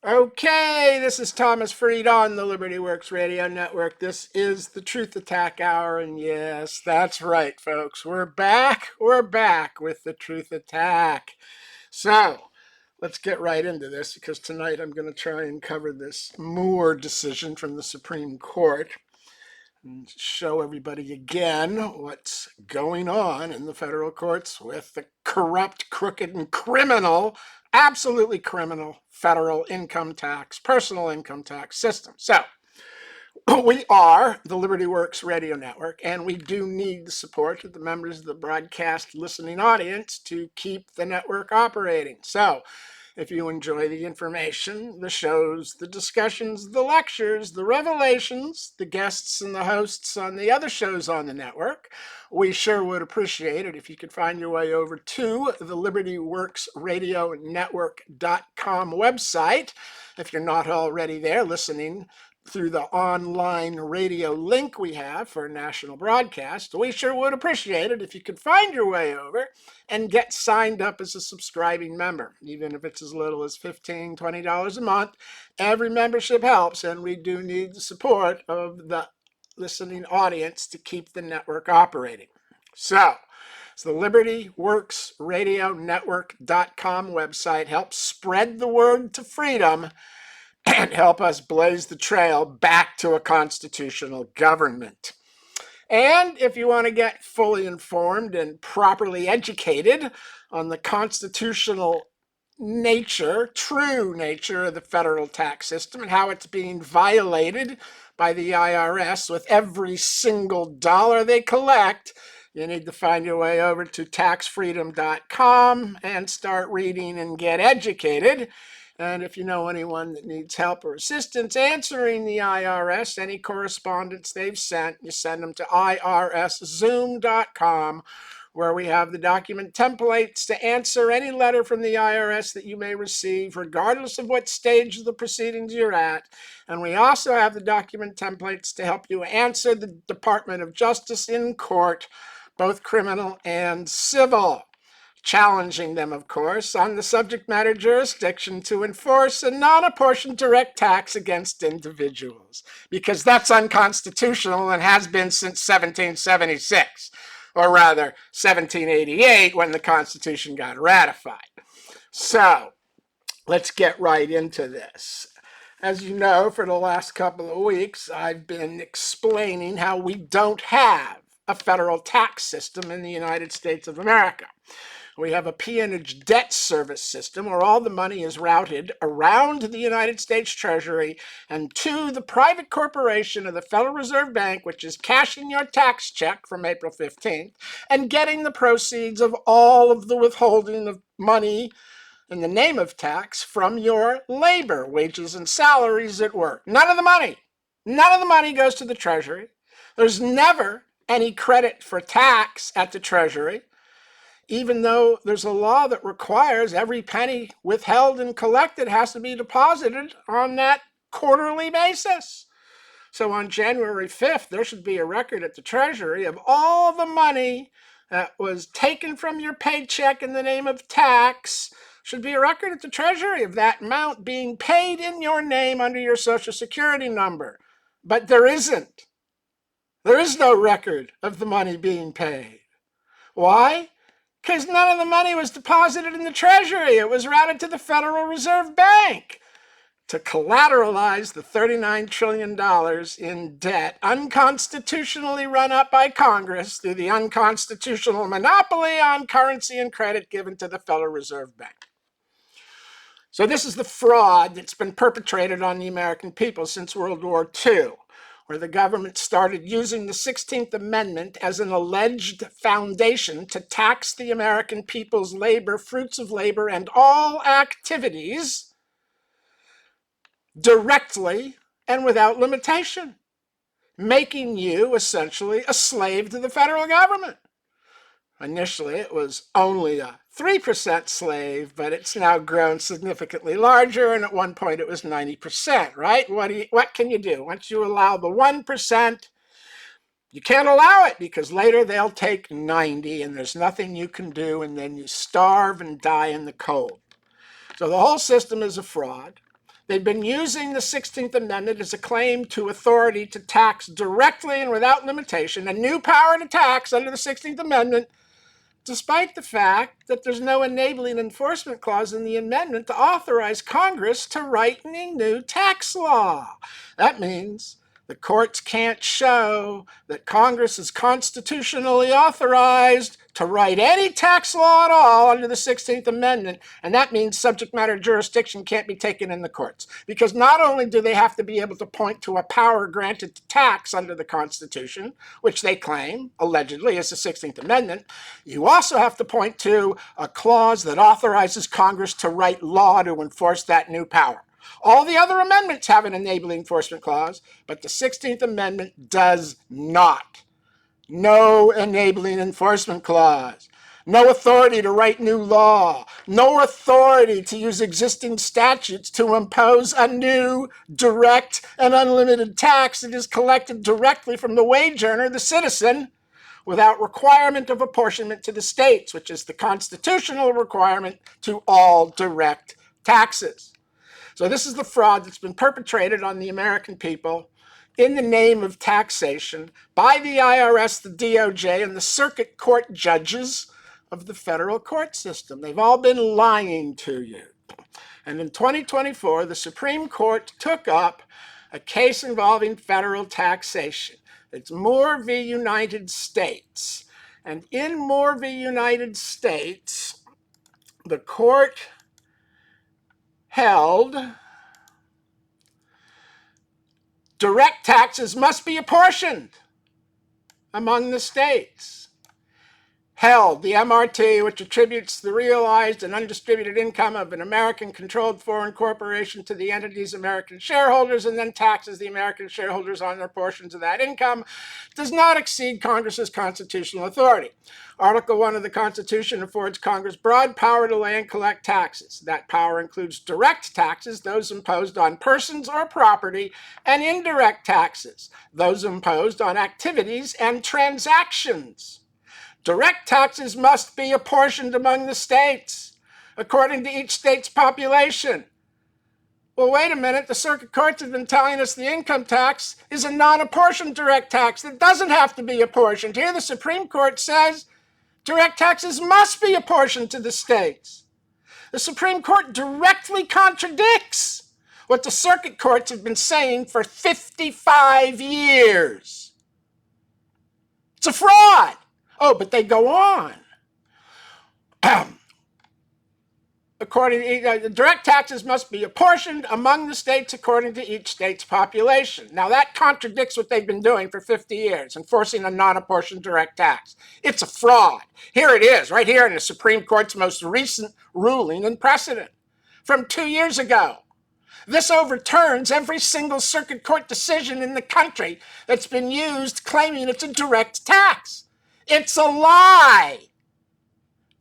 Okay, this is Thomas Freed on the Liberty Works Radio Network. This is the Truth Attack Hour, and yes, that's right, folks. We're back. We're back with the Truth Attack. So, let's get right into this because tonight I'm going to try and cover this Moore decision from the Supreme Court and show everybody again what's going on in the federal courts with the corrupt, crooked, and criminal, absolutely criminal federal income tax, personal income tax system. So, we are the Liberty Works Radio Network, and we do need the support of the members of the broadcast listening audience to keep the network operating. So, if you enjoy the information, the shows, the discussions, the lectures, the revelations, the guests and the hosts on the other shows on the network, we sure would appreciate it if you could find your way over to the LibertyWorksRadioNetwork.com website. If you're not already there listening through the online radio link we have for a national broadcast, we sure would appreciate it if you could find your way over and get signed up as a subscribing member, even if it's as little as $15, $20 a month. Every membership helps, and we do need the support of the listening audience to keep the network operating. So the Liberty Works Radio Network.com website helps spread the word to freedom and help us blaze the trail back to a constitutional government. And if you want to get fully informed and properly educated on the constitutional nature, true nature of the federal tax system and how it's being violated by the IRS with every single dollar they collect, you need to find your way over to taxfreedom.com and start reading and get educated. And if you know anyone that needs help or assistance answering the IRS, any correspondence they've sent, you send them to irszoom.com, where we have the document templates to answer any letter from the IRS that you may receive, regardless of what stage of the proceedings you're at. And we also have the document templates to help you answer the Department of Justice in court, both criminal and civil, challenging them, of course, on the subject matter jurisdiction to enforce a non-apportioned direct tax against individuals, because that's unconstitutional and has been since 1776, or rather 1788, when the Constitution got ratified. So, let's get right into this. As you know, for the last couple of weeks, I've been explaining how we don't have a federal tax system in the United States of America. We have a peonage debt service system where all the money is routed around the United States Treasury and to the private corporation of the Federal Reserve Bank, which is cashing your tax check from April 15th and getting the proceeds of all of the withholding of money in the name of tax from your labor, wages, and salaries at work. None of the money goes to the Treasury. There's never any credit for tax at the Treasury, even though there's a law that requires every penny withheld and collected has to be deposited on that quarterly basis. So on January 5th, there should be a record at the Treasury of all the money that was taken from your paycheck in the name of tax. Should be a record at the Treasury of that amount being paid in your name under your Social Security number. But there isn't. There is no record of the money being paid. Why? Because none of the money was deposited in the Treasury. It was routed to the Federal Reserve Bank to collateralize the $39 trillion in debt unconstitutionally run up by Congress through the unconstitutional monopoly on currency and credit given to the Federal Reserve Bank. So this is the fraud that's been perpetrated on the American people since World War II, where the government started using the 16th Amendment as an alleged foundation to tax the American people's labor, fruits of labor, and all activities directly and without limitation, making you essentially a slave to the federal government. Initially, it was only a 3% slave, but it's now grown significantly larger, and at one point it was 90%, right? What can you do? Once you allow the 1%, you can't allow it because later they'll take 90 and there's nothing you can do, and then you starve and die in the cold. So the whole system is a fraud. They've been using the 16th Amendment as a claim to authority to tax directly and without limitation, a new power to tax under the 16th Amendment, despite the fact that there's no enabling enforcement clause in the amendment to authorize Congress to write any new tax law. That means the courts can't show that Congress is constitutionally authorized to write any tax law at all under the 16th Amendment, and that means subject matter jurisdiction can't be taken in the courts. Because not only do they have to be able to point to a power granted to tax under the Constitution, which they claim, allegedly, is the 16th Amendment, you also have to point to a clause that authorizes Congress to write law to enforce that new power. All the other amendments have an enabling enforcement clause, but the 16th Amendment does not. No enabling enforcement clause. No authority to write new law. No authority to use existing statutes to impose a new, direct, and unlimited tax that is collected directly from the wage earner, the citizen, without requirement of apportionment to the states, which is the constitutional requirement to all direct taxes. So this is the fraud that's been perpetrated on the American people in the name of taxation by the IRS, the DOJ, and the circuit court judges of the federal court system. They've all been lying to you. And in 2024, the Supreme Court took up a case involving federal taxation. It's Moore v. United States. And in Moore v. United States, the court held direct taxes must be apportioned among the states. Held the MRT, which attributes the realized and undistributed income of an American-controlled foreign corporation to the entity's American shareholders and then taxes the American shareholders on their portions of that income, does not exceed Congress's constitutional authority. Article 1 of the Constitution affords Congress broad power to lay and collect taxes. That power includes direct taxes, those imposed on persons or property, and indirect taxes, those imposed on activities and transactions. Direct taxes must be apportioned among the states, according to each state's population. Well, wait a minute, the circuit courts have been telling us the income tax is a non-apportioned direct tax that doesn't have to be apportioned. Here the Supreme Court says direct taxes must be apportioned to the states. The Supreme Court directly contradicts what the circuit courts have been saying for 55 years. It's a fraud. Oh, but they go on. Direct taxes must be apportioned among the states according to each state's population. Now, that contradicts what they've been doing for 50 years, enforcing a non-apportioned direct tax. It's a fraud. Here it is, right here in the Supreme Court's most recent ruling and precedent from 2 years ago. This overturns every single circuit court decision in the country that's been used claiming it's a direct tax. It's a lie.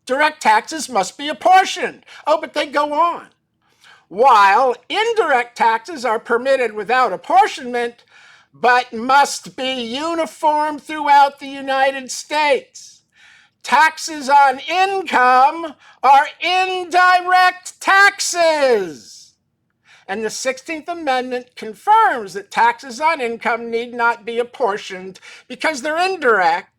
Direct taxes must be apportioned. Oh, but they go on. While indirect taxes are permitted without apportionment, but must be uniform throughout the United States. Taxes on income are indirect taxes. And the 16th Amendment confirms that taxes on income need not be apportioned because they're indirect.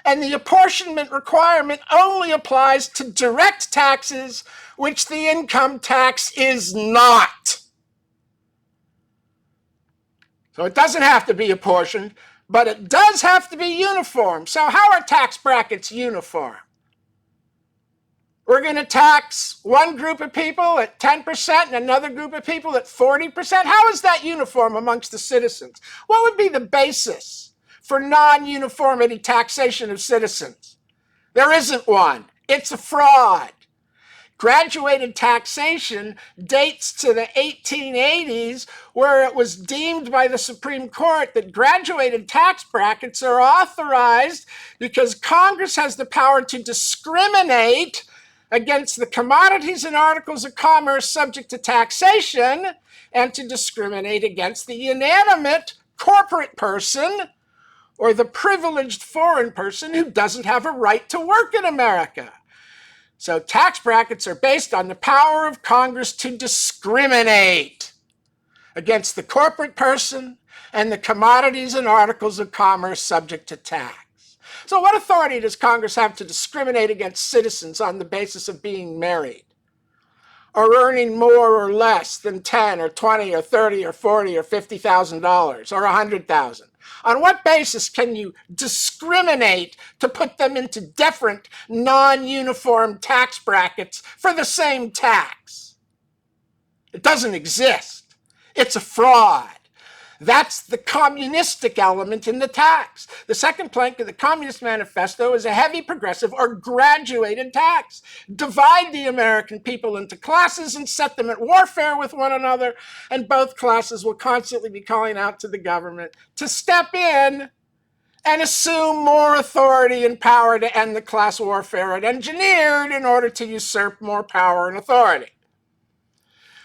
And the apportionment requirement only applies to direct taxes, which the income tax is not. So it doesn't have to be apportioned, but it does have to be uniform. So how are tax brackets uniform? We're going to tax one group of people at 10% and another group of people at 40%? How is that uniform amongst the citizens? What would be the basis for non-uniformity taxation of citizens? There isn't one. It's a fraud. Graduated taxation dates to the 1880s, where it was deemed by the Supreme Court that graduated tax brackets are authorized because Congress has the power to discriminate against the commodities and articles of commerce subject to taxation and to discriminate against the inanimate corporate person or the privileged foreign person who doesn't have a right to work in America. So tax brackets are based on the power of Congress to discriminate. against the corporate person and the commodities and articles of commerce subject to tax. So what authority does Congress have to discriminate against citizens on the basis of being married, or earning more or less than 10 or 20 or 30 or 40 or $50,000 or $100,000? On what basis can you discriminate to put them into different non-uniform tax brackets for the same tax? It doesn't exist. It's a fraud. That's the communistic element in the tax. The second plank of the Communist Manifesto is a heavy progressive or graduated tax. Divide the American people into classes and set them at warfare with one another, and both classes will constantly be calling out to the government to step in and assume more authority and power to end the class warfare it engineered in order to usurp more power and authority.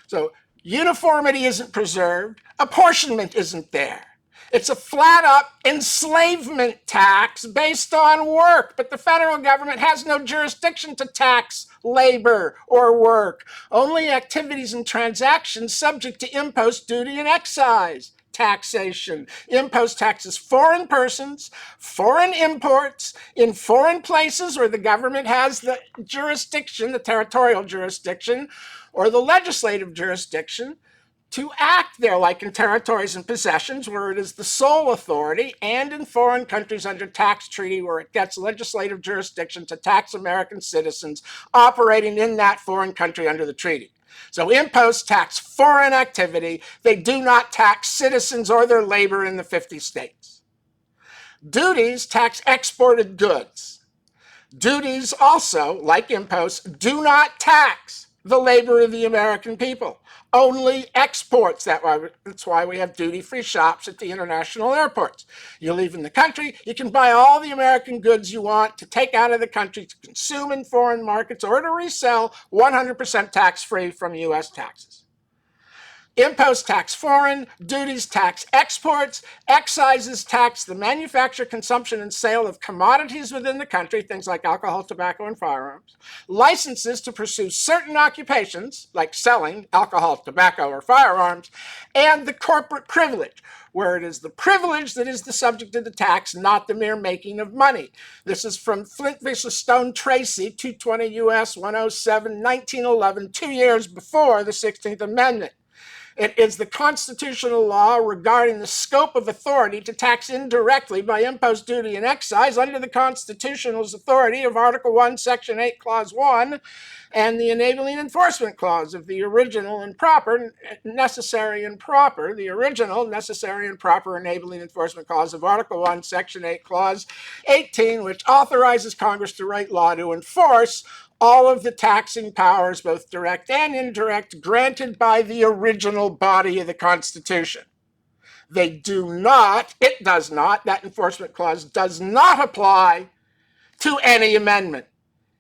So uniformity isn't preserved, apportionment isn't there. It's a flat-up enslavement tax based on work, but the federal government has no jurisdiction to tax labor or work, only activities and transactions subject to impost, duty, and excise taxation. Impose taxes foreign persons, foreign imports, in foreign places where the government has the jurisdiction, the territorial jurisdiction, or the legislative jurisdiction to act there, like in territories and possessions where it is the sole authority, and in foreign countries under tax treaty where it gets legislative jurisdiction to tax American citizens operating in that foreign country under the treaty. So imposts tax foreign activity. They do not tax citizens or their labor in the 50 states. Duties tax exported goods. Duties also, like imposts, do not tax the labor of the American people, only exports. That's why we have duty-free shops at the international airports. You leave in the country, you can buy all the American goods you want to take out of the country to consume in foreign markets or to resell 100% tax-free from U.S. taxes. Imposts tax foreign, duties tax exports, excises tax the manufacture, consumption, and sale of commodities within the country, things like alcohol, tobacco, and firearms. Licenses to pursue certain occupations, like selling alcohol, tobacco, or firearms, and the corporate privilege, where it is the privilege that is the subject of the tax, not the mere making of money. This is from Flint v. Stone Tracy, 220 U.S. 107, 1911, 2 years before the 16th Amendment. It is the constitutional law regarding the scope of authority to tax indirectly by impost, duty, and excise under the constitutional authority of Article 1, Section 8, Clause 1, and the enabling enforcement clause of the original and proper, necessary and proper, the original necessary and proper enabling enforcement clause of Article 1, Section 8, Clause 18, which authorizes Congress to write law to enforce all of the taxing powers, both direct and indirect, granted by the original body of the Constitution. They do not, it does not, that enforcement clause does not apply to any amendment.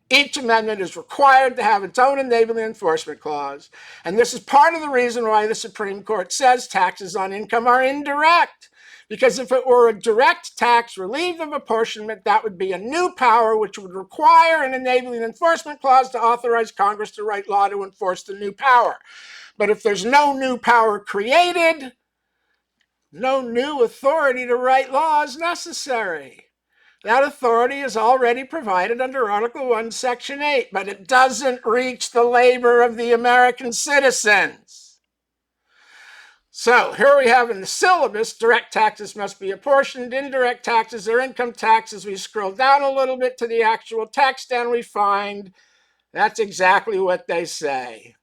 Each amendment is required to have its own enabling enforcement clause, and this is part of the reason why the Supreme Court says taxes on income are indirect. Because if it were a direct tax relieved of apportionment, that would be a new power which would require an enabling enforcement clause to authorize Congress to write law to enforce the new power. But if there's no new power created, no new authority to write law is necessary. That authority is already provided under Article 1, Section 8, but it doesn't reach the labor of the American citizens. So here we have in the syllabus, direct taxes must be apportioned, indirect taxes are income taxes. We scroll down a little bit to the actual text and we find that's exactly what they say.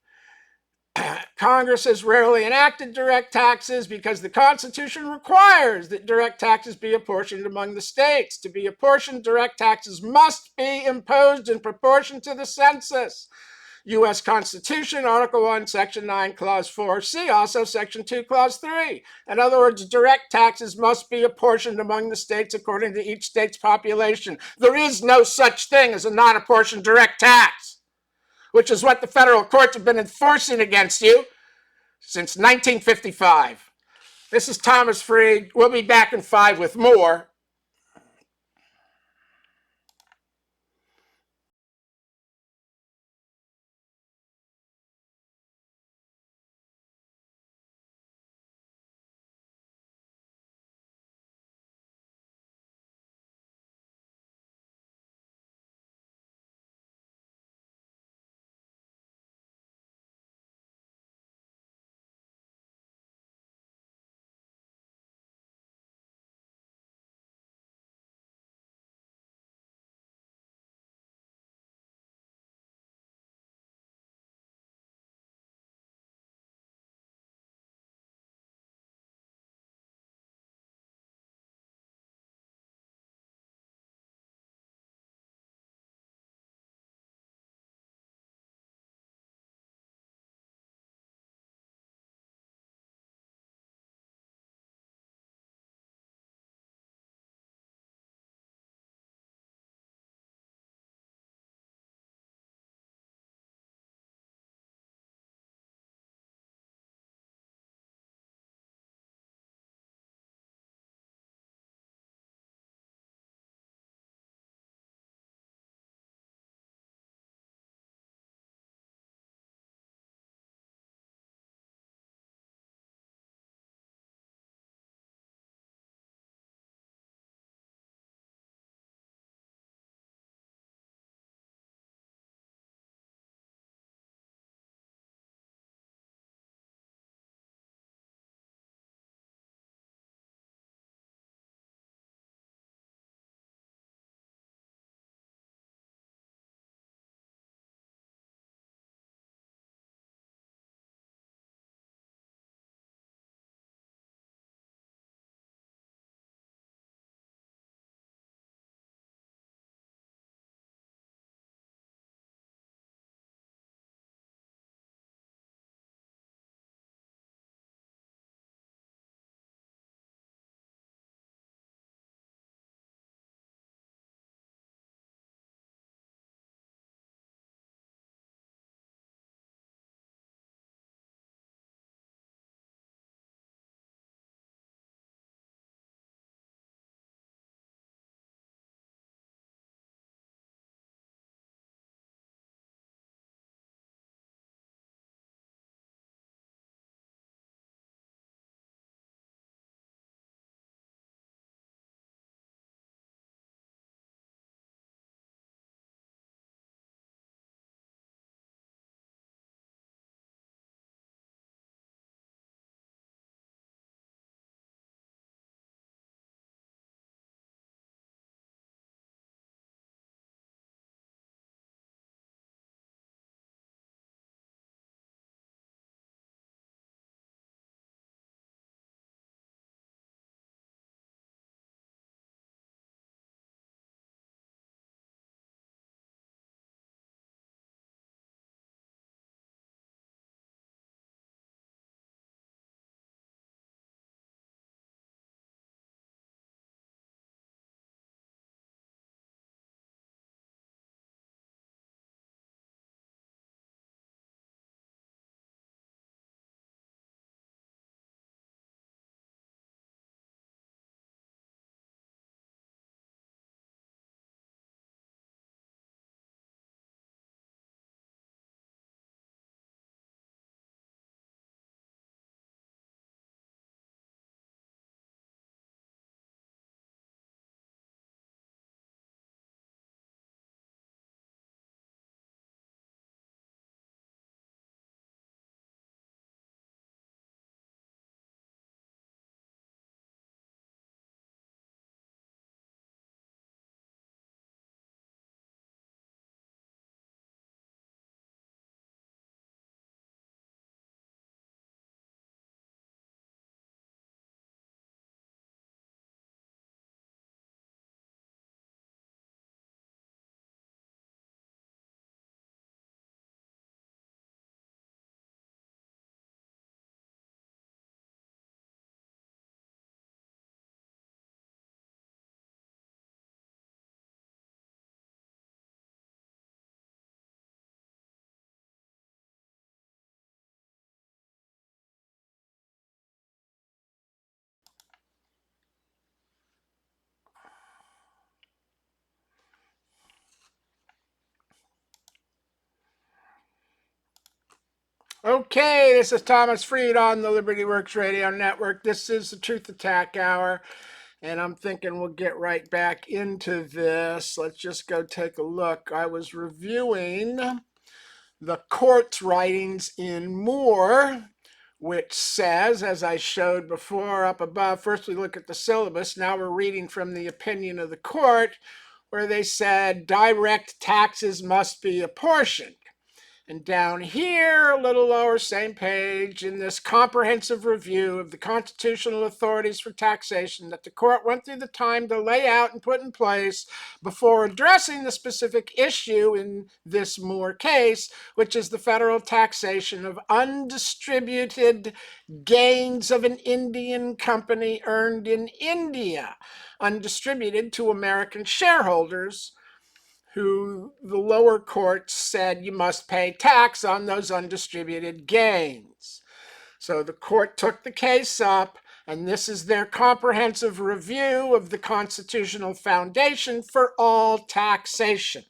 Congress has rarely enacted direct taxes because the Constitution requires that direct taxes be apportioned among the states. To be apportioned, direct taxes must be imposed in proportion to the census. U.S. Constitution, Article 1, Section 9, Clause 4. See also Section 2, Clause 3. In other words, direct taxes must be apportioned among the states according to each state's population. There is no such thing as a non-apportioned direct tax, which is what the federal courts have been enforcing against you since 1955. This is Thomas Freed. We'll be back in 5 with more. Okay, this is Thomas Freed on the Liberty Works Radio Network. This is the Truth Attack Hour, and I'm thinking we'll get right back into this. Let's just go take a look. I was reviewing the court's writings in Moore, which says, as I showed before up above, first we look at the syllabus. Now we're reading from the opinion of the court, where they said direct taxes must be apportioned. And down here, a little lower, same page, in this comprehensive review of the constitutional authorities for taxation that the court went through the time to lay out and put in place before addressing the specific issue in this Moore case, which is the federal taxation of undistributed gains of an Indian company earned in India, undistributed to American shareholders, who the lower court said you must pay tax on those undistributed gains. So the court took the case up, and this is their comprehensive review of the constitutional foundation for all taxation.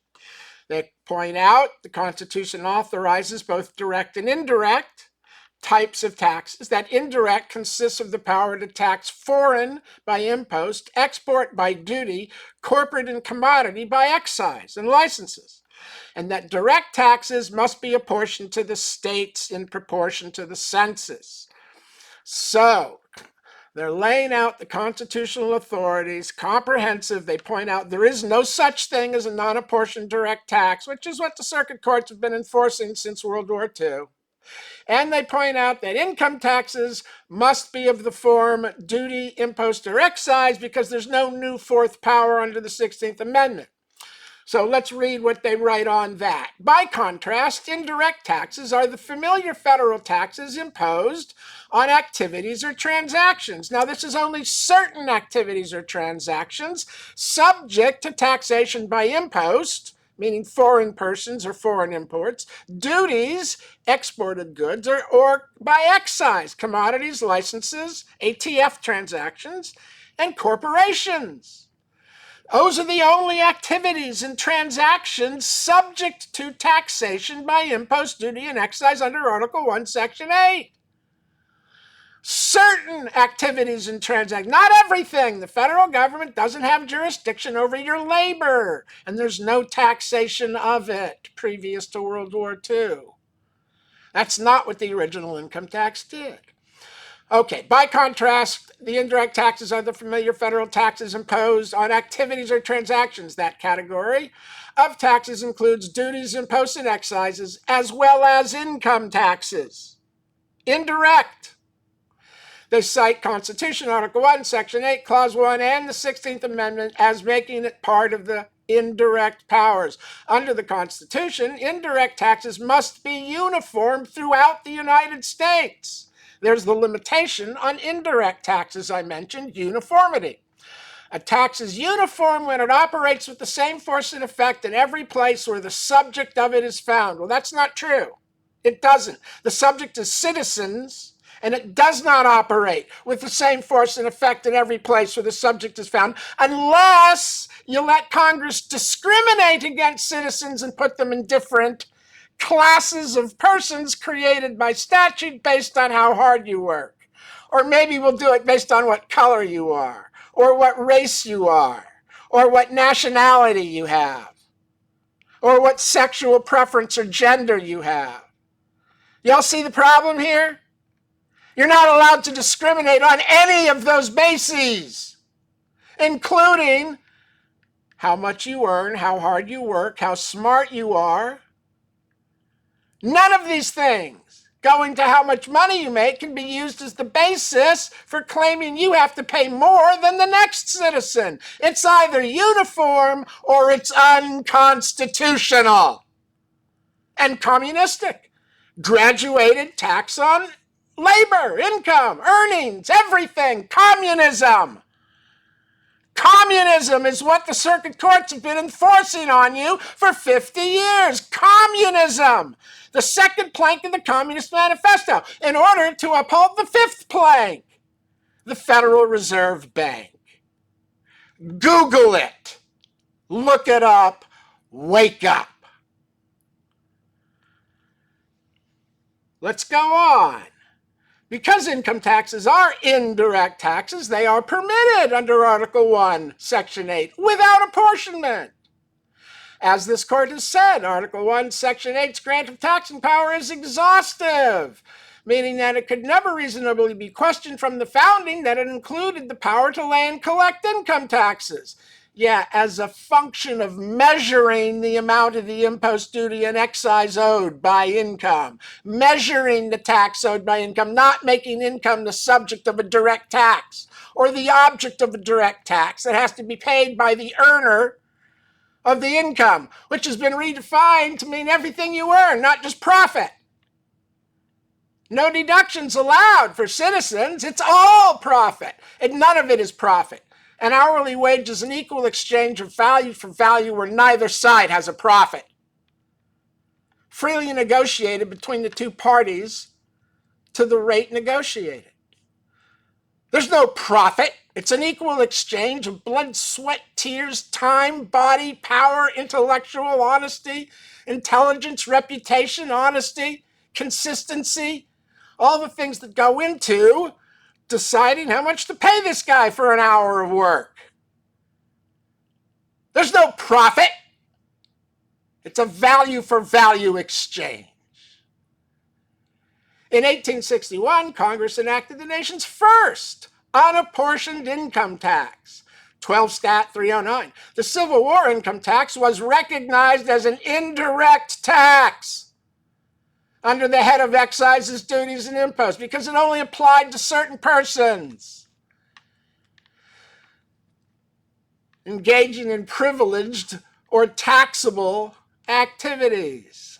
They point out the Constitution authorizes both direct and indirect types of taxes. That indirect consists of the power to tax foreign by impost, export by duty, corporate and commodity by excise and licenses. And that direct taxes must be apportioned to the states in proportion to the census. So they're laying out the constitutional authorities, comprehensive. They point out there is no such thing as a non-apportioned direct tax, which is what the circuit courts have been enforcing since World War II. And they point out that income taxes must be of the form duty, impost, or excise because there's no new fourth power under the 16th Amendment. So let's read what they write on that. By contrast, indirect taxes are the familiar federal taxes imposed on activities or transactions. Now, this is only certain activities or transactions subject to taxation by impost, meaning foreign persons or foreign imports, duties, exported goods, or by excise, commodities, licenses, ATF transactions, and corporations. Those are the only activities and transactions subject to taxation by impost, duty, and excise under Article 1, Section 8. Certain activities and transactions, not everything. The federal government doesn't have jurisdiction over your labor, and there's no taxation of it previous to World War II. That's not what the original income tax did. Okay, by contrast, the indirect taxes are the familiar federal taxes imposed on activities or transactions. That category of taxes includes duties, imposts, and excises, as well as income taxes. Indirect. They cite Constitution, Article 1, Section 8, Clause 1, and the 16th Amendment as making it part of the indirect powers. Under the Constitution, indirect taxes must be uniform throughout the United States. There's the limitation on indirect taxes I mentioned, uniformity. A tax is uniform when it operates with the same force and effect in every place where the subject of it is found. Well, that's not true. It doesn't. The subject is citizens, and it does not operate with the same force and effect in every place where the subject is found unless you let Congress discriminate against citizens and put them in different classes of persons created by statute based on how hard you work. Or maybe we'll do it based on what color you are, or what race you are, or what nationality you have, or what sexual preference or gender you have. Y'all see the problem here? You're not allowed to discriminate on any of those bases, including how much you earn, how hard you work, how smart you are. None of these things going to how much money you make can be used as the basis for claiming you have to pay more than the next citizen. It's either uniform or it's unconstitutional and communistic. Graduated tax on labor, income, earnings, everything. Communism. Communism is what the circuit courts have been enforcing on you for 50 years. Communism. The second plank of the Communist Manifesto, in order to uphold the fifth plank, the Federal Reserve Bank. Google it. Look it up. Wake up. Let's go on. Because income taxes are indirect taxes, they are permitted under Article 1, Section 8, without apportionment. As this court has said, Article 1, Section 8's grant of taxing power is exhaustive, meaning that it could never reasonably be questioned from the founding that it included the power to lay and collect income taxes. Yeah, as a function of measuring the amount of the impost, duty, and excise owed by income, measuring the tax owed by income, not making income the subject of a direct tax or the object of a direct tax. It has to be paid by the earner of the income, which has been redefined to mean everything you earn, not just profit. No deductions allowed for citizens. It's all profit, and none of it is profit. An hourly wage is an equal exchange of value for value where neither side has a profit. Freely negotiated between the two parties to the rate negotiated. There's no profit. It's an equal exchange of blood, sweat, tears, time, body, power, intellectual honesty, intelligence, reputation, honesty, consistency, all the things that go into deciding how much to pay this guy for an hour of work. There's no profit. It's a value for value exchange. In 1861, Congress enacted the nation's first unapportioned income tax, 12 Stat 309. The Civil War income tax was recognized as an indirect tax under the head of excises, duties, and imposts because it only applied to certain persons engaging in privileged or taxable activities.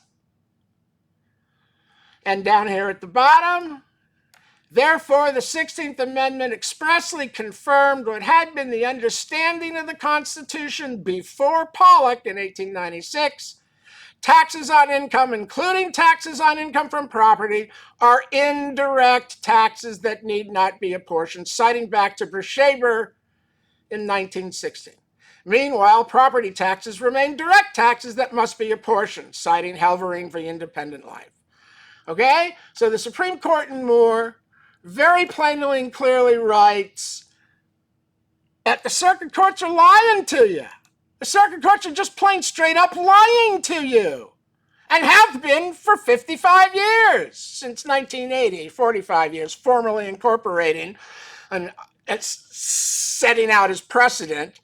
And down here at the bottom, therefore, the 16th Amendment expressly confirmed what had been the understanding of the Constitution before Pollock in 1896. Taxes on income, including taxes on income from property, are indirect taxes that need not be apportioned, citing back to Bershaber in 1916. Meanwhile, property taxes remain direct taxes that must be apportioned, citing Halvering v. Independent Life. Okay? So the Supreme Court in Moore very plainly and clearly writes that the circuit courts are lying to you. The circuit courts are just plain straight up lying to you and have been for 55 years, since 1980, 45 years, formally incorporating and setting out as precedent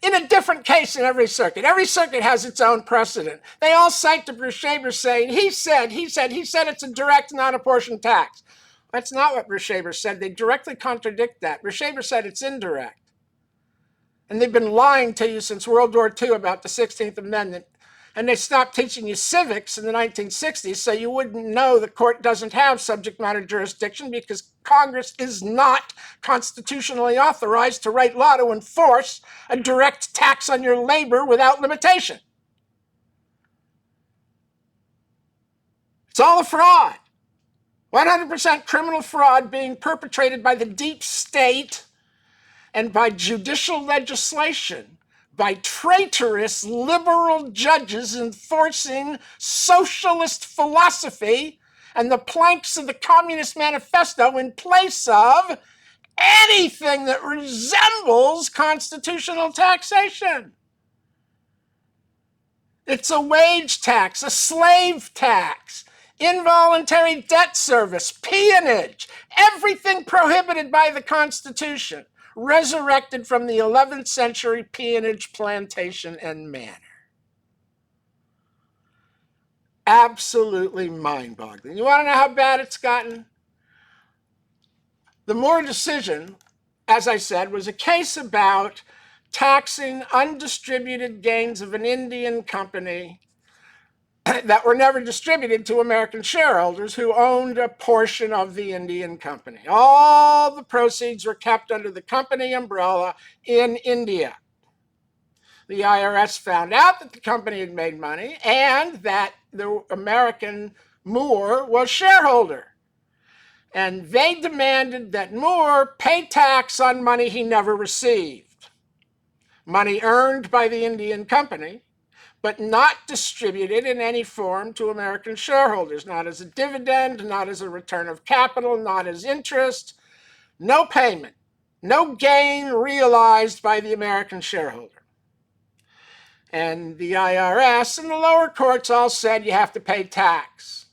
in a different case in every circuit. Every circuit has its own precedent. They all cite to Bershaber saying, he said it's a direct non-apportioned tax. That's not what Bershaber said. They directly contradict that. Bershaber said it's indirect. And they've been lying to you since World War II about the 16th Amendment. And they stopped teaching you civics in the 1960s, so you wouldn't know the court doesn't have subject matter jurisdiction because Congress is not constitutionally authorized to write law to enforce a direct tax on your labor without limitation. It's all a fraud. 100% criminal fraud being perpetrated by the deep state and by judicial legislation, by traitorous liberal judges enforcing socialist philosophy and the planks of the Communist Manifesto in place of anything that resembles constitutional taxation. It's a wage tax, a slave tax, involuntary debt service, peonage, everything prohibited by the Constitution, resurrected from the 11th century peonage, plantation, and manor. Absolutely mind-boggling. You want to know how bad it's gotten? The Moore decision, as I said, was a case about taxing undistributed gains of an Indian company that were never distributed to American shareholders who owned a portion of the Indian company. All the proceeds were kept under the company umbrella in India. The IRS found out that the company had made money and that the American Moore was shareholder. And they demanded that Moore pay tax on money he never received. Money earned by the Indian company but not distributed in any form to American shareholders, not as a dividend, not as a return of capital, not as interest, no payment, no gain realized by the American shareholder. And the IRS and the lower courts all said you have to pay tax.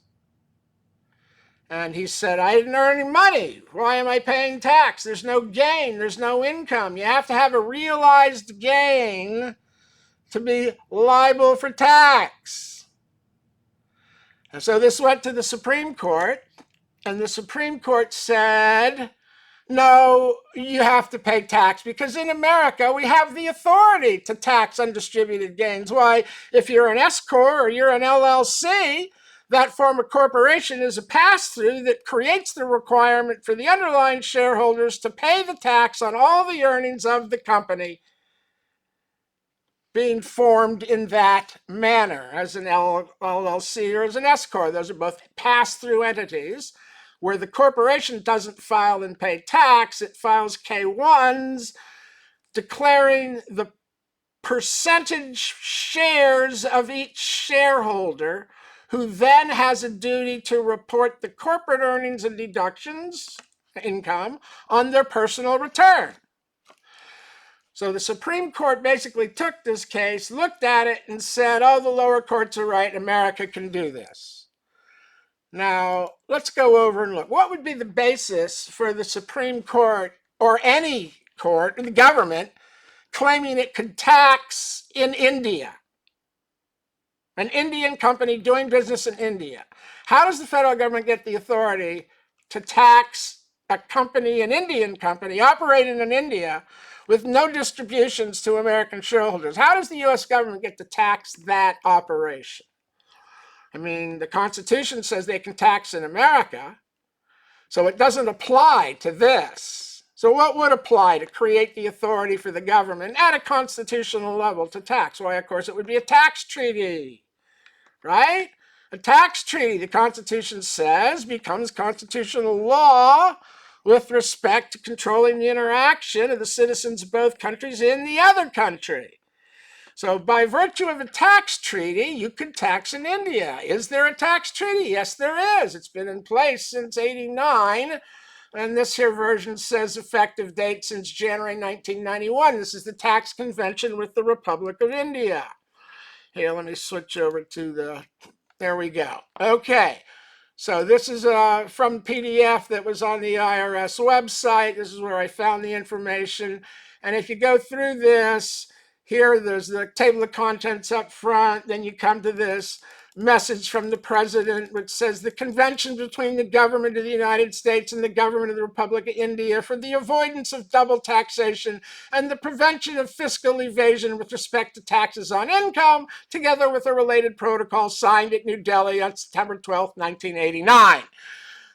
And he said, I didn't earn any money. Why am I paying tax? There's no gain. There's no income. You have to have a realized gain to be liable for tax. And so this went to the Supreme Court, and the Supreme Court said, no, you have to pay tax because in America we have the authority to tax undistributed gains. Why, if you're an S-Corp or you're an LLC, that form of corporation is a pass-through that creates the requirement for the underlying shareholders to pay the tax on all the earnings of the company being formed in that manner as an LLC or as an S-Corp. Those are both pass-through entities where the corporation doesn't file and pay tax. It files K-1s declaring the percentage shares of each shareholder, who then has a duty to report the corporate earnings and deductions, income, on their personal return. So the Supreme Court basically took this case, looked at it, and said, oh, the lower courts are right, America can do this. Now, let's go over and look. What would be the basis for the Supreme Court, or any court, the government, claiming it could tax in India? An Indian company doing business in India. How does the federal government get the authority to tax a company, an Indian company, operating in India with no distributions to American shareholders? How does the U.S. government get to tax that operation? I mean, the Constitution says they can tax in America, so it doesn't apply to this. So what would apply to create the authority for the government at a constitutional level to tax? Why, of course, it would be a tax treaty, right? A tax treaty, the Constitution says, becomes constitutional law with respect to controlling the interaction of the citizens of both countries in the other country. So by virtue of a tax treaty, you could tax in India. Is there a tax treaty? Yes, there is. It's been in place since '89. And this here version says effective date since January 1991. This is the tax convention with the Republic of India. Here, let me switch over to the, there we go. Okay, so this is from PDF that was on the IRS website. This is where I found the information. And if you go through this, here there's the table of contents up front. Then you come to this message from the president, which says the convention between the government of the United States and the government of the Republic of India for the avoidance of double taxation and the prevention of fiscal evasion with respect to taxes on income, together with a related protocol signed at New Delhi on September 12, 1989.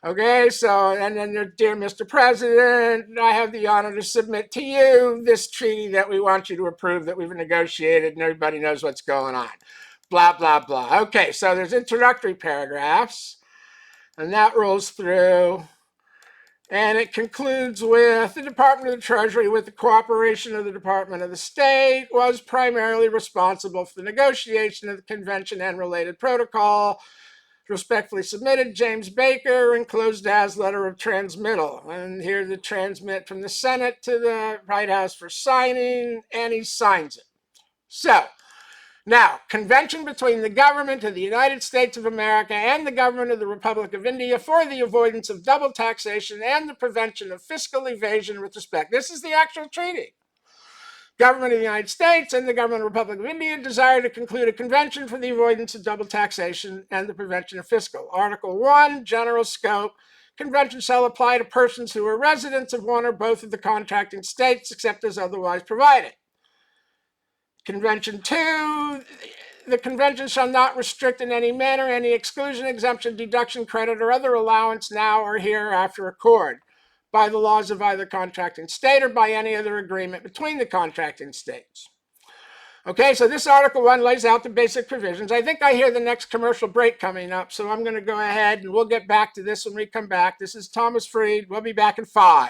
Okay, so, and then, dear Mr. President, I have the honor to submit to you this treaty that we want you to approve that we've negotiated, and everybody knows what's going on. Blah, blah, blah. Okay, so there's introductory paragraphs, and that rolls through, and it concludes with the Department of the Treasury, with the cooperation of the Department of the State, was primarily responsible for the negotiation of the convention and related protocol. Respectfully submitted, James Baker, enclosed as letter of transmittal. And here's the transmit from the Senate to the White House for signing, and he signs it. So, now, convention between the government of the United States of America and the government of the Republic of India for the avoidance of double taxation and the prevention of fiscal evasion with respect. This is the actual treaty. Government of the United States and the government of the Republic of India desire to conclude a convention for the avoidance of double taxation and the prevention of fiscal. Article 1, general scope. Convention shall apply to persons who are residents of one or both of the contracting states, except as otherwise provided. Convention 2, the convention shall not restrict in any manner any exclusion, exemption, deduction, credit, or other allowance now or hereafter accord by the laws of either contracting state or by any other agreement between the contracting states. Okay, so this Article 1 lays out the basic provisions. I think I hear the next commercial break coming up, so I'm going to go ahead and we'll get back to this when we come back. This is Thomas Freed. We'll be back in 5.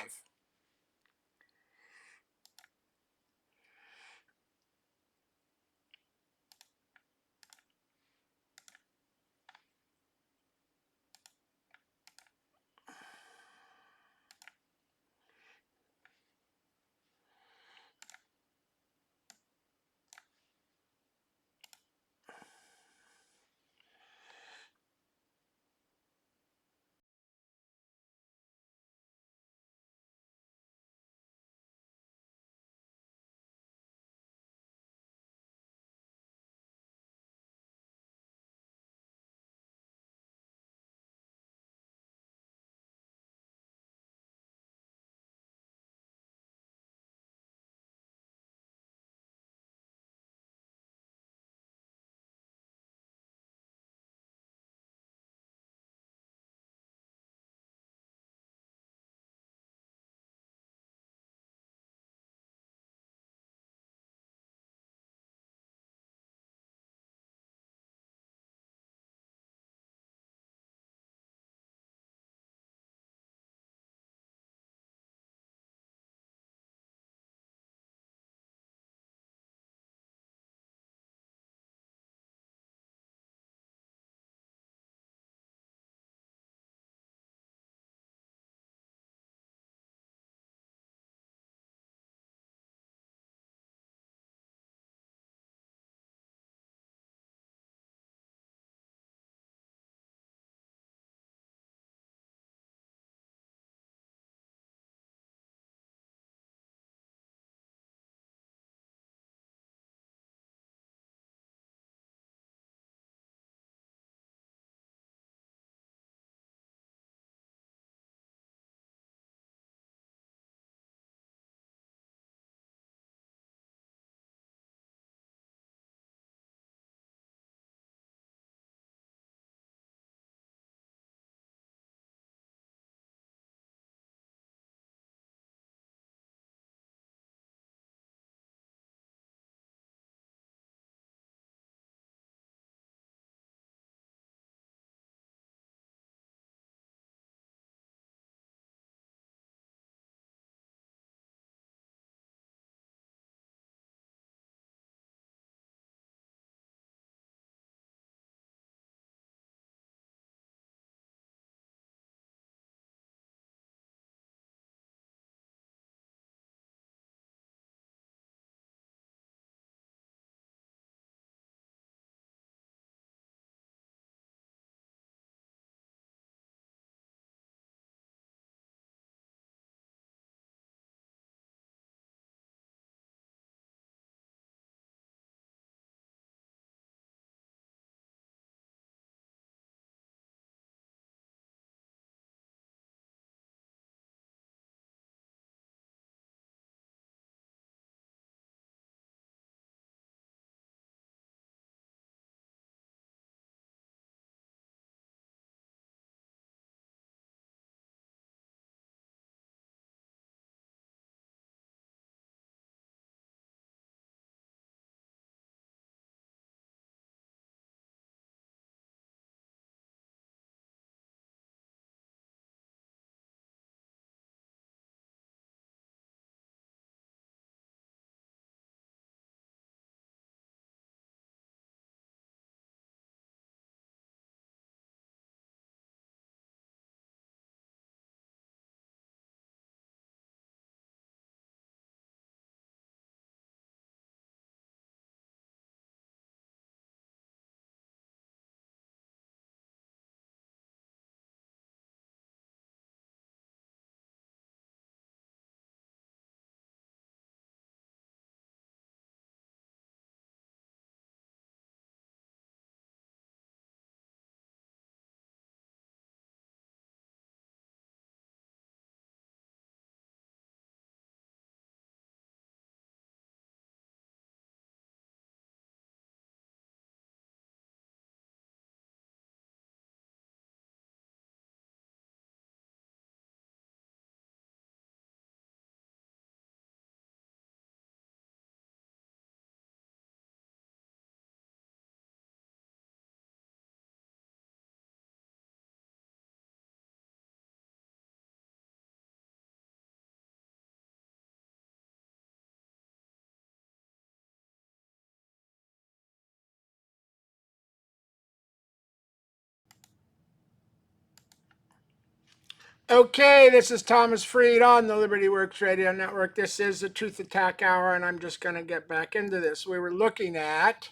Okay, this is Thomas Freed on the Liberty Works Radio Network. This is the Truth Attack Hour, and I'm just going to get back into this. We were looking at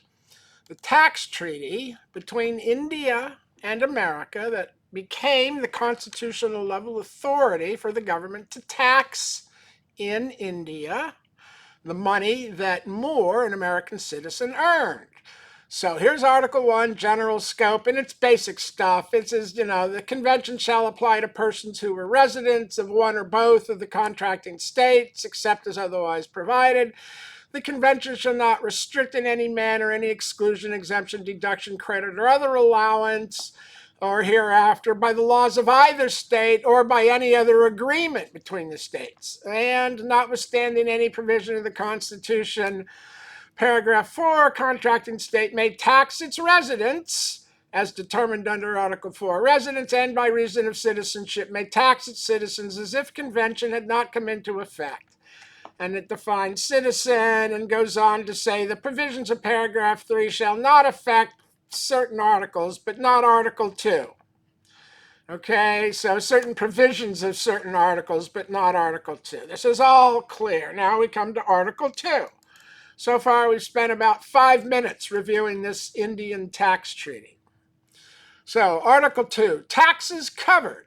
the tax treaty between India and America that became the constitutional level authority for the government to tax in India the money that Moore, an American citizen, earned. So here's Article 1, general scope, and it's basic stuff. It says, the convention shall apply to persons who were residents of one or both of the contracting states, except as otherwise provided. The convention shall not restrict in any manner any exclusion, exemption, deduction, credit, or other allowance or hereafter by the laws of either state or by any other agreement between the states. And notwithstanding any provision of the Constitution, Paragraph 4, contracting state may tax its residents as determined under Article 4. Residents and by reason of citizenship may tax its citizens as if convention had not come into effect. And it defines citizen and goes on to say the provisions of paragraph 3 shall not affect certain articles, but not Article 2. Okay, so certain provisions of certain articles, but not Article 2. This is all clear. Now we come to Article 2. So far, we've spent about 5 minutes reviewing this Indian tax treaty. So, Article 2, taxes covered.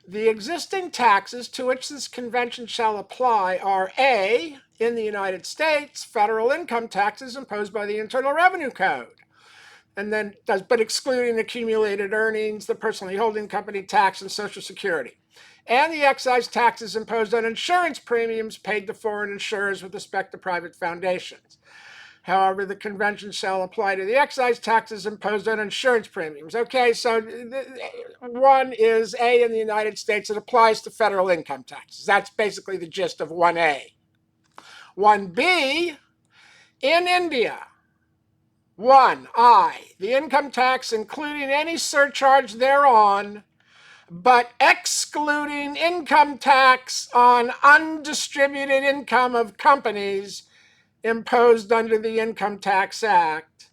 The existing taxes to which this convention shall apply are A, in the United States, federal income taxes imposed by the Internal Revenue Code. And then, but excluding accumulated earnings, the personally holding company tax, and Social Security. And the excise taxes imposed on insurance premiums paid to foreign insurers with respect to private foundations. However, the convention shall apply to the excise taxes imposed on insurance premiums. Okay, so one is A in the United States. It applies to federal income taxes. That's basically the gist of 1A. 1B, in India. 1I, the income tax including any surcharge thereon, but excluding income tax on undistributed income of companies imposed under the Income Tax Act.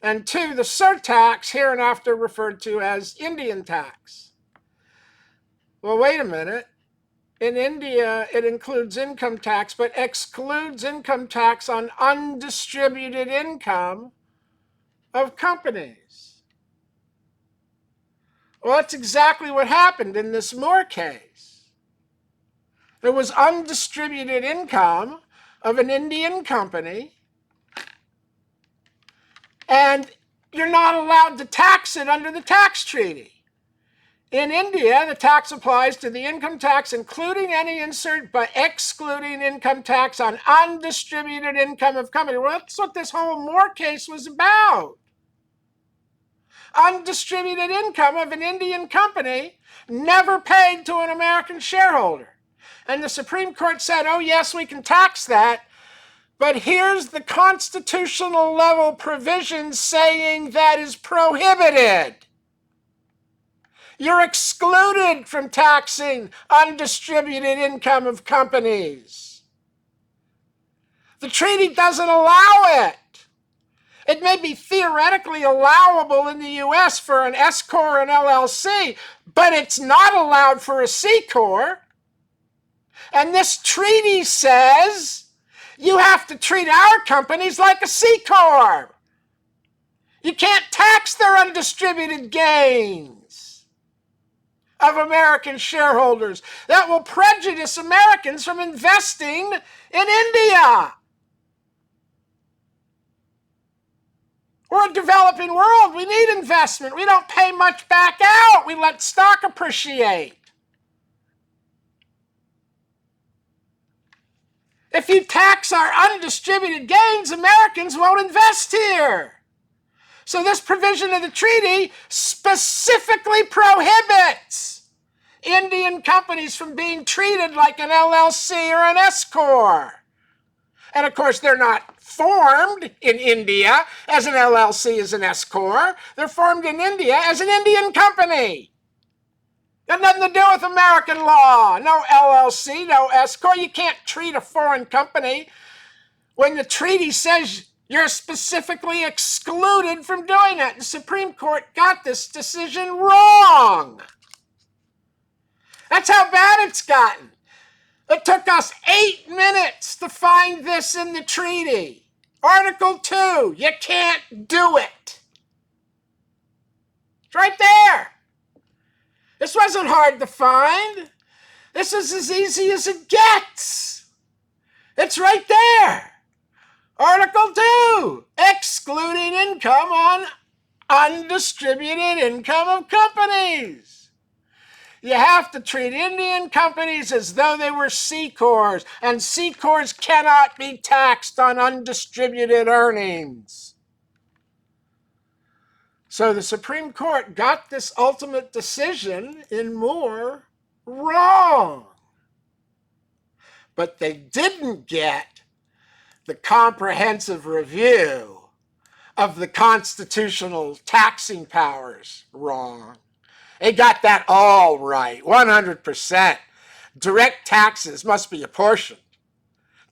And 2, the surtax, hereinafter referred to as Indian tax. Well, wait a minute. In India, it includes income tax, but excludes income tax on undistributed income of companies. Well, that's exactly what happened in this Moore case. There was undistributed income of an Indian company, and you're not allowed to tax it under the tax treaty. In India, the tax applies to the income tax, including any insert, but excluding income tax on undistributed income of company. Well, that's what this whole Moore case was about. Undistributed income of an Indian company never paid to an American shareholder. And the Supreme Court said, oh yes, we can tax that, but here's the constitutional level provision saying that is prohibited. You're excluded from taxing undistributed income of companies. The treaty doesn't allow it. It may be theoretically allowable in the U.S. for an S Corp and LLC, but it's not allowed for a C Corp. And this treaty says you have to treat our companies like a C Corp. You can't tax their undistributed gains of American shareholders. That will prejudice Americans from investing in India. We're a developing world. We need investment. We don't pay much back out. We let stock appreciate. If you tax our undistributed gains, Americans won't invest here. So this provision of the treaty specifically prohibits Indian companies from being treated like an LLC or an S Corp. And of course, they're not formed in India as an LLC, as an S Corp. They're formed in India as an Indian company. Got nothing to do with American law. No LLC, no S Corp. You can't treat a foreign company when the treaty says you're specifically excluded from doing that. The Supreme Court got this decision wrong. That's how bad it's gotten. It took us 8 minutes to find this in the treaty. Article 2, you can't do it. It's right there. This wasn't hard to find. This is as easy as it gets. It's right there. Article 2, excluding income on undistributed income of companies. You have to treat Indian companies as though they were C Corps, and C Corps cannot be taxed on undistributed earnings. So the Supreme Court got this ultimate decision in Moore wrong. But they didn't get the comprehensive review of the constitutional taxing powers wrong. They got that all right, 100%. Direct taxes must be apportioned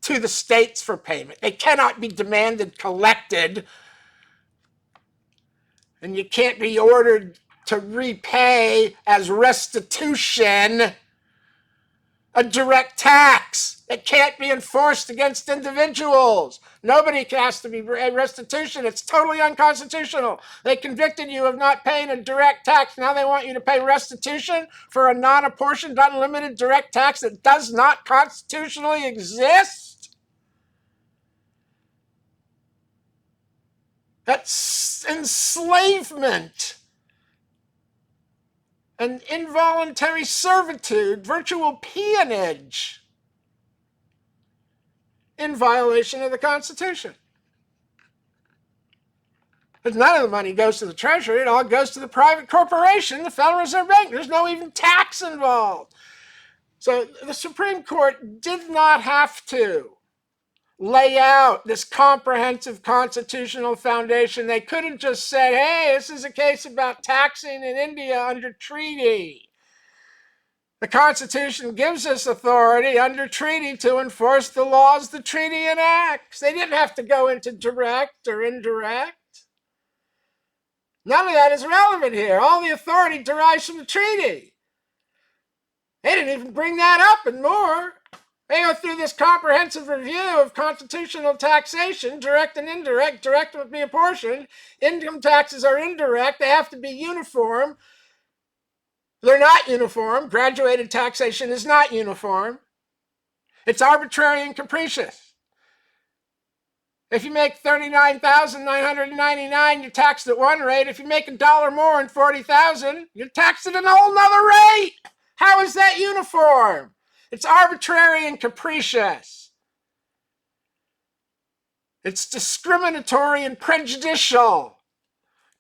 to the states for payment. They cannot be demanded collected, and you can't be ordered to repay as restitution a direct tax. It can't be enforced against individuals. Nobody has to be restitution. It's totally unconstitutional. They convicted you of not paying a direct tax. Now they want you to pay restitution for a non-apportioned, unlimited direct tax that does not constitutionally exist? That's enslavement and involuntary servitude, virtual peonage, in violation of the Constitution. Because none of the money goes to the Treasury, it all goes to the private corporation, the Federal Reserve Bank. There's no even tax involved. So the Supreme Court did not have to lay out this comprehensive constitutional foundation. They could have just said, hey, this is a case about taxing in India under treaty. The Constitution gives us authority under treaty to enforce the laws the treaty enacts. They didn't have to go into direct or indirect. None of that is relevant here. All the authority derives from the treaty. They didn't even bring that up and more. They go through this comprehensive review of constitutional taxation, direct and indirect. Direct would be apportioned. Income taxes are indirect. They have to be uniform. They're not uniform. Graduated taxation is not uniform. It's arbitrary and capricious. If you make $39,999, you're taxed at one rate. If you make $1 more than $40,000, you're taxed at a whole nother rate. How is that uniform? It's arbitrary and capricious. It's discriminatory and prejudicial.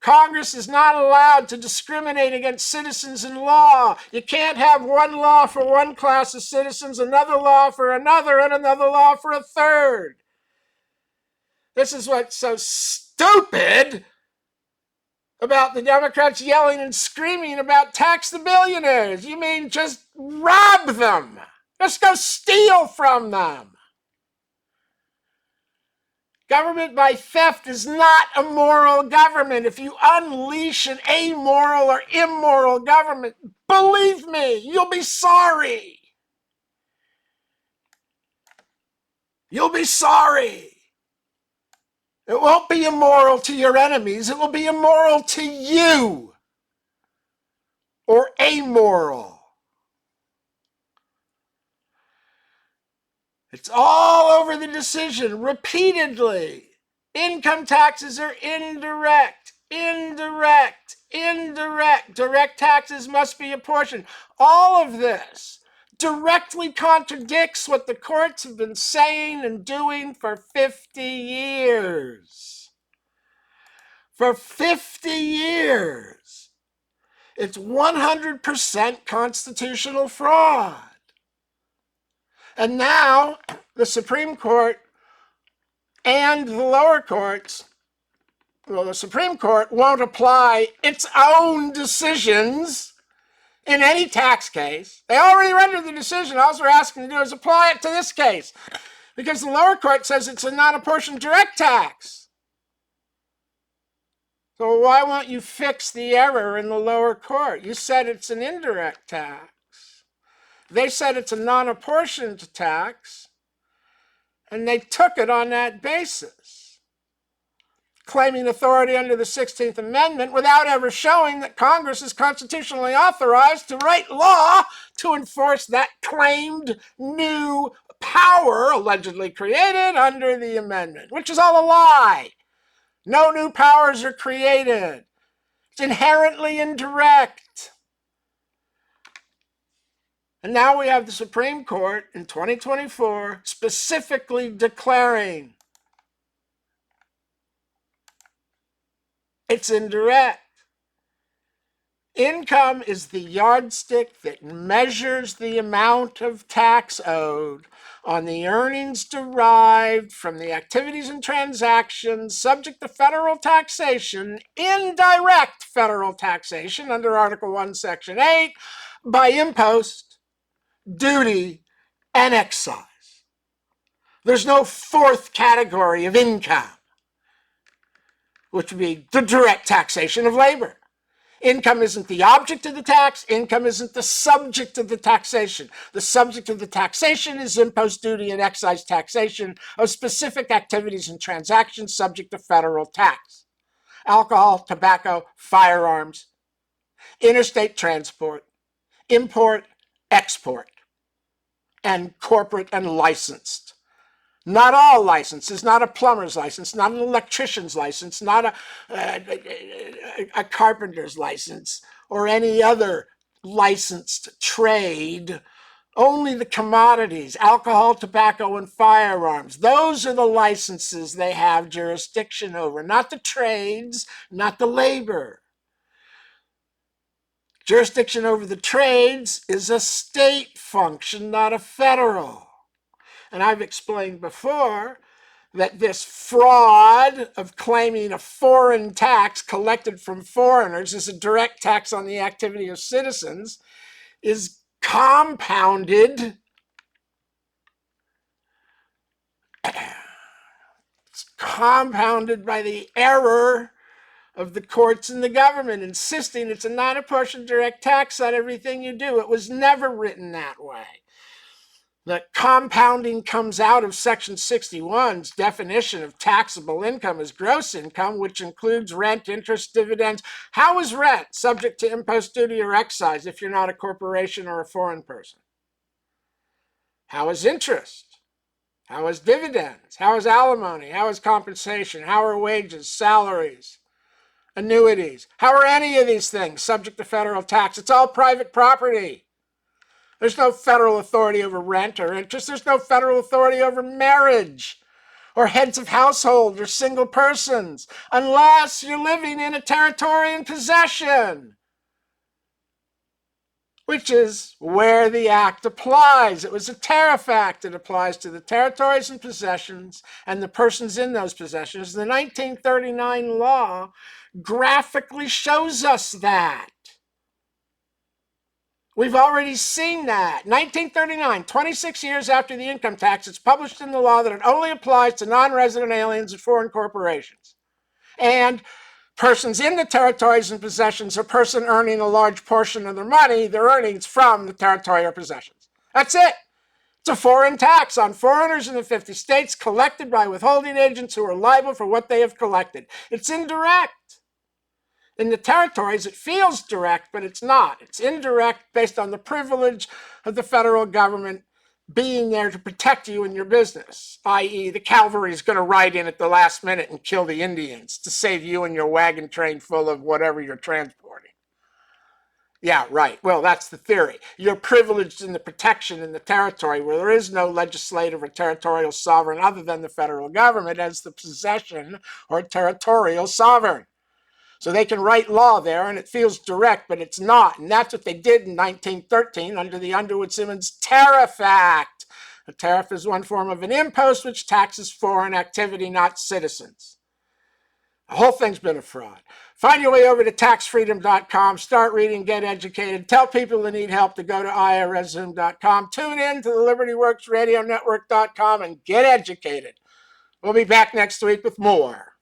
Congress is not allowed to discriminate against citizens in law. You can't have one law for one class of citizens, another law for another, and another law for a third. This is what's so stupid about the Democrats yelling and screaming about tax the billionaires. You mean just rob them? Just go steal from them. Government by theft is not a moral government. If you unleash an amoral or immoral government, believe me, you'll be sorry. You'll be sorry. It won't be immoral to your enemies. It will be immoral to you. Or amoral. It's all over the decision repeatedly. Income taxes are indirect, indirect, indirect. Direct taxes must be apportioned. All of this directly contradicts what the courts have been saying and doing for 50 years. For 50 years. It's 100% constitutional fraud. And now the Supreme Court and the lower courts, well, the Supreme Court won't apply its own decisions in any tax case. They already rendered the decision. All we're asking to do is apply it to this case, because the lower court says it's a non-apportioned direct tax. So why won't you fix the error in the lower court? You said it's an indirect tax. They said it's a non-apportioned tax, and they took it on that basis, claiming authority under the 16th Amendment without ever showing that Congress is constitutionally authorized to write law to enforce that claimed new power allegedly created under the amendment, which is all a lie. No new powers are created. It's inherently indirect. And now we have the Supreme Court in 2024 specifically declaring it's indirect. Income is the yardstick that measures the amount of tax owed on the earnings derived from the activities and transactions subject to federal taxation, indirect federal taxation under Article 1, Section 8, by impost, duty, and excise. There's no fourth category of income, which would be the direct taxation of labor. Income isn't the object of the tax. Income isn't the subject of the taxation. The subject of the taxation is impost, duty, and excise taxation of specific activities and transactions subject to federal tax. Alcohol, tobacco, firearms, interstate transport, import, export, and corporate and licensed. Not all licenses, not a plumber's license, not an electrician's license, not a carpenter's license, or any other licensed trade. Only the commodities, alcohol, tobacco, and firearms. Those are the licenses they have jurisdiction over, not the trades, not the labor. Jurisdiction over the trades is a state function, not a federal. And I've explained before that this fraud of claiming a foreign tax collected from foreigners as a direct tax on the activity of citizens is compounded. It's compounded by the error of the courts and the government insisting it's a non-apportioned direct tax on everything you do. It was never written that way. The compounding comes out of Section 61's definition of taxable income as gross income, which includes rent, interest, dividends. How is rent subject to impost, duty, or excise if you're not a corporation or a foreign person? How is interest? How is dividends? How is alimony? How is compensation? How are wages, salaries, annuities? How are any of these things subject to federal tax? It's all private property. There's no federal authority over rent or interest. There's no federal authority over marriage or heads of household or single persons unless you're living in a territory in possession, which is where the act applies. It was a tariff act. It applies to the territories and possessions and the persons in those possessions. The 1939 law graphically shows us that. We've already seen that. 1939, 26 years after the income tax, it's published in the law that it only applies to non-resident aliens and foreign corporations. And persons in the territories and possessions, a person earning a large portion of their money, their earnings from the territory or possessions. That's it. It's a foreign tax on foreigners in the 50 states collected by withholding agents who are liable for what they have collected. It's indirect. In the territories, it feels direct, but it's not. It's indirect based on the privilege of the federal government being there to protect you and your business, i.e. the cavalry is going to ride in at the last minute and kill the Indians to save you and your wagon train full of whatever you're transporting. Yeah, right. Well, that's the theory. You're privileged in the protection in the territory where there is no legislative or territorial sovereign other than the federal government as the possession or territorial sovereign. So they can write law there, and it feels direct, but it's not. And that's what they did in 1913 under the Underwood-Simmons Tariff Act. A tariff is one form of an impost which taxes foreign activity, not citizens. The whole thing's been a fraud. Find your way over to taxfreedom.com. Start reading, get educated. Tell people who need help to go to irszoom.com. Tune in to the LibertyWorks Radio Network.com and get educated. We'll be back next week with more.